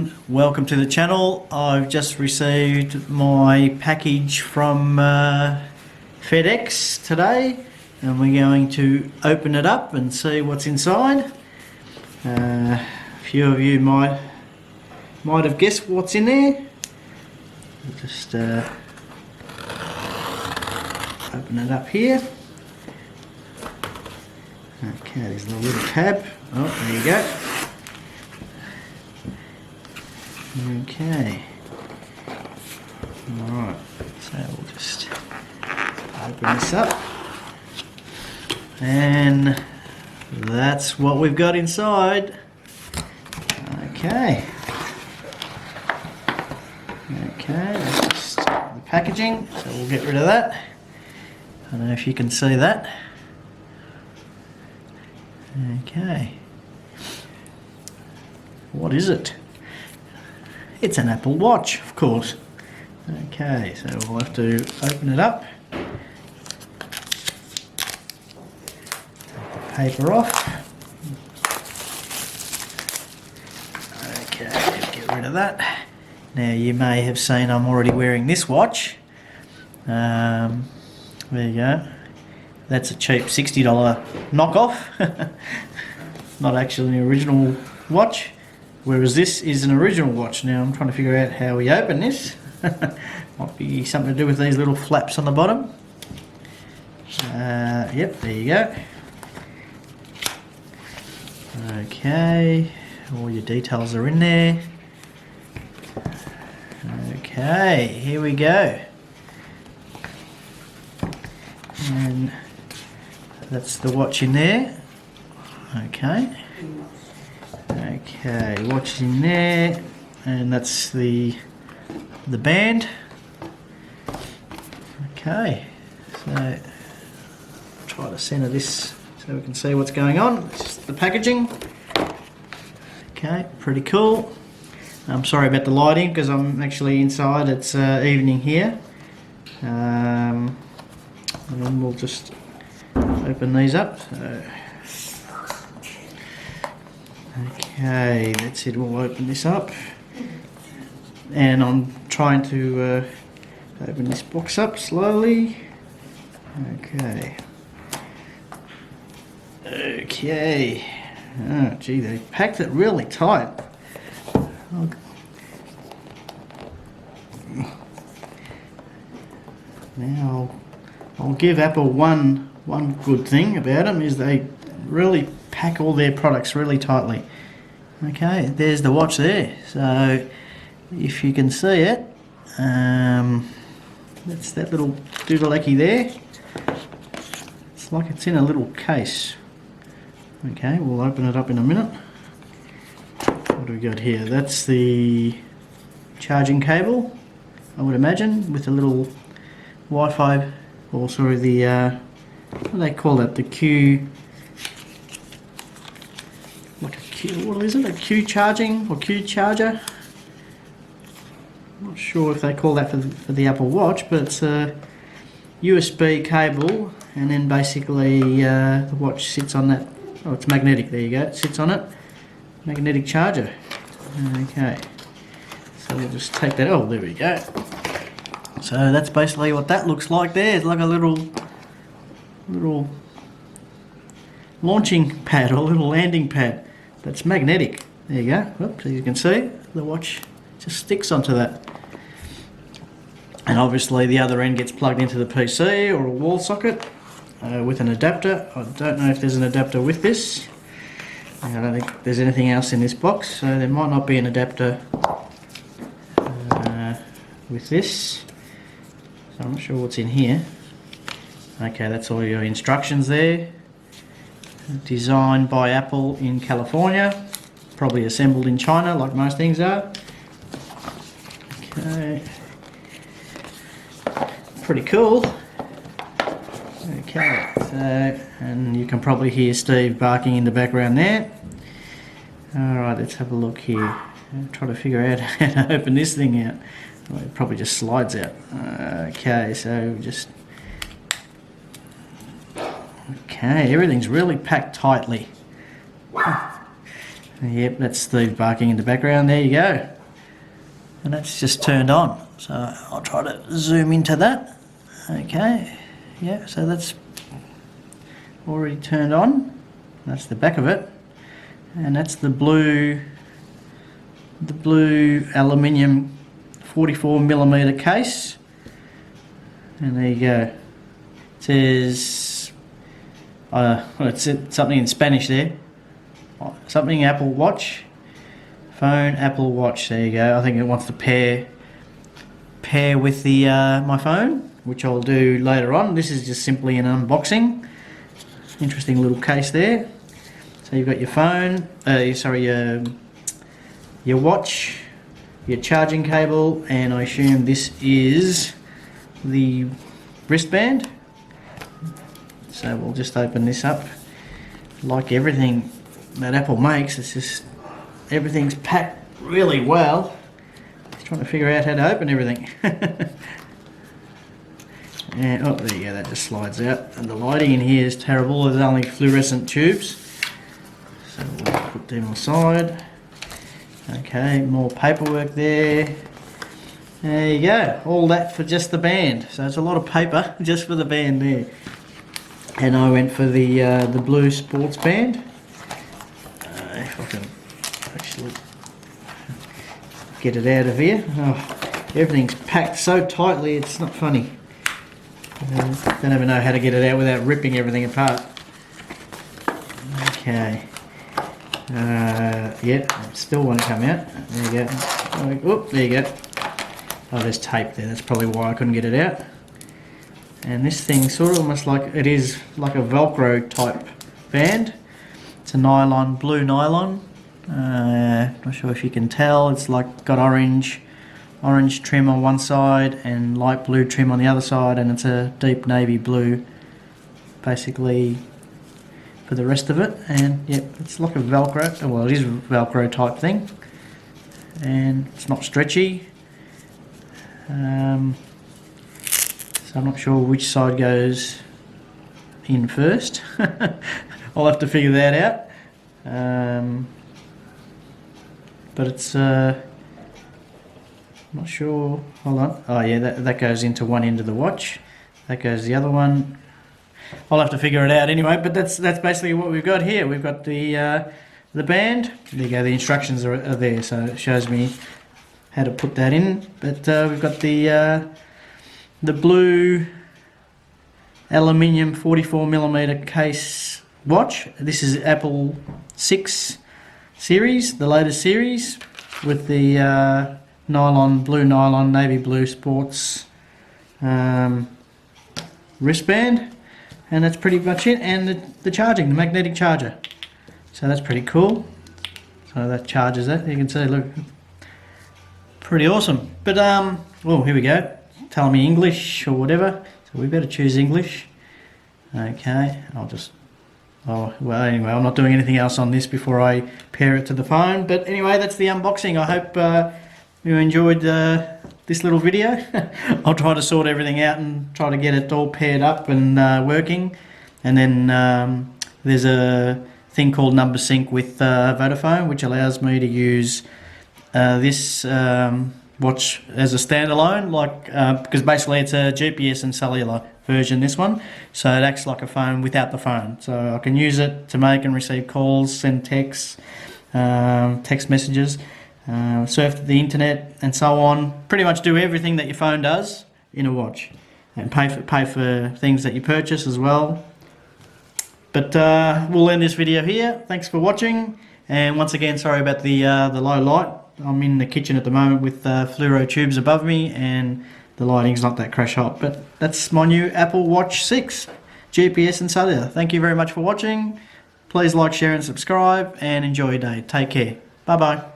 everyone, welcome to the channel. I've just received my package from FedEx today and we're going to open it up and see what's inside. A few of you might have guessed what's in there. We'll just open it up here. Okay, there's a little tab. Oh, there you go. Okay. Alright, so we'll just open this up. And that's what we've got inside. Okay. Okay, that's just the packaging, so we'll get rid of that. I don't know if you can see that. Okay. What is it? It's an Apple Watch, of course. Okay, so we'll have to open it up. Take the paper off. Okay, get rid of that. Now you may have seen I'm already wearing this watch. There you go. That's a cheap $60 knockoff. Not actually an original watch. Whereas this is an original watch. Now I'm trying to figure out how we open this. Might be something to do with these little flaps on the bottom. Yep, there you go. Okay, all your details are in there. Okay, here we go. And that's the watch in there. Okay. Okay, watch in there, and that's the band. Okay, so try to center this so we can see what's going on. It's just the packaging. Okay, pretty cool. I'm sorry about the lighting because I'm actually inside. It's evening here. And then we'll just open these up. So. Okay, that's it. We'll open this up, and I'm trying to open this box up slowly. Okay. Okay. Oh, gee, they packed it really tight. Now, I'll give Apple one good thing about them is they really pack all their products really tightly. Okay, there's the watch there. So if you can see it, that's that little doodlecky there. It's like it's in a little case. Okay, we'll open it up in a minute. What do we got here? That's the charging cable, I would imagine, with a little Wi-Fi, or sorry, the what do they call that? The Q. Like a Q, what is it? A Q charging or Q charger? I'm not sure if they call that for the Apple Watch, but it's a USB cable, and then basically the watch sits on that. Oh, it's magnetic. There you go. It sits on it. Magnetic charger. Okay. So we'll just take that. Oh, there we go. So that's basically what that looks like. There, it's like a little launching pad or a little landing pad. That's magnetic. There you go. Oops, as you can see, the watch just sticks onto that. And obviously the other end gets plugged into the PC or a wall socket with an adapter. I don't know if there's an adapter with this. I don't think there's anything else in this box, so there might not be an adapter with this. So I'm not sure what's in here. Okay, that's all your instructions there. Designed by Apple in California, probably assembled in China like most things are. Okay, pretty cool. Okay, so, and you can probably hear Steve barking in the background there. Alright, let's have a look here. I'll try to figure out how to open this thing out. Well, it probably just slides out. Okay, so just Okay, everything's really packed tightly. Yep, that's Steve barking in the background. There you go. And that's just turned on. So I'll try to zoom into that. Okay. Yeah, so that's already turned on. That's the back of it. And that's the Blue Aluminium 44mm case. And there you go. It says it's something in Spanish there. Something Apple Watch. Phone, Apple Watch. There you go. I think it wants to pair with the my phone, which I'll do later on. This is just simply an unboxing. Interesting little case there. So you've got your phone, your watch, your charging cable, and I assume this is the wristband. So we'll just open this up. Like everything that Apple makes, it's just everything's packed really well. Just trying to figure out how to open everything. And oh, there you go, that just slides out. And the lighting in here is terrible. There's only fluorescent tubes. So we'll put them aside. Okay, more paperwork there. There you go. All that for just the band. So it's a lot of paper just for the band there. And I went for the blue sports band. If I can actually get it out of here. Oh, everything's packed so tightly, it's not funny. Don't even know how to get it out without ripping everything apart. Okay. Yep, still won't come out. There you go. Oh, there you go. Oh, there's tape there. That's probably why I couldn't get it out. And this thing sort of almost like it is like a Velcro type band. It's a nylon, blue nylon. Not sure if you can tell. It's like got orange trim on one side and light blue trim on the other side, and it's a deep navy blue basically for the rest of it. And yep, it's like a Velcro, well it is a Velcro type thing, and it's not stretchy. So I'm not sure which side goes in first. I'll have to figure that out. But it's not sure. Hold on. Oh yeah, that goes into one end of the watch. That goes the other one. I'll have to figure it out anyway. But that's basically what we've got here. We've got the band. There you go. The instructions are there, so it shows me how to put that in. But we've got the blue aluminium 44mm case watch. This is Apple 6 series, the latest series, with the blue nylon, navy blue sports wristband, and that's pretty much it. And the charging, the magnetic charger. So that's pretty cool. So that charges that. You can see, look, pretty awesome. But oh, here we go. Telling me English or whatever. So we better choose English. Okay, I'll just. Oh, well, anyway, I'm not doing anything else on this before I pair it to the phone. But anyway, that's the unboxing. I hope you enjoyed this little video. I'll try to sort everything out and try to get it all paired up and working. And then there's a thing called Number Sync with Vodafone, which allows me to use this watch as a standalone, like because basically it's a GPS and cellular version, this one, so it acts like a phone without the phone. So I can use it to make and receive calls, send texts, text messages, surf to the internet and so on. Pretty much do everything that your phone does in a watch, and pay for things that you purchase as well. But we'll end this video here. Thanks for watching, and once again sorry about the low light. I'm in the kitchen at the moment with fluoro tubes above me, and the lighting's not that crash hot. But that's my new Apple Watch 6 GPS and cellular. Thank you very much for watching. Please like, share and subscribe, and enjoy your day. Take care. Bye bye.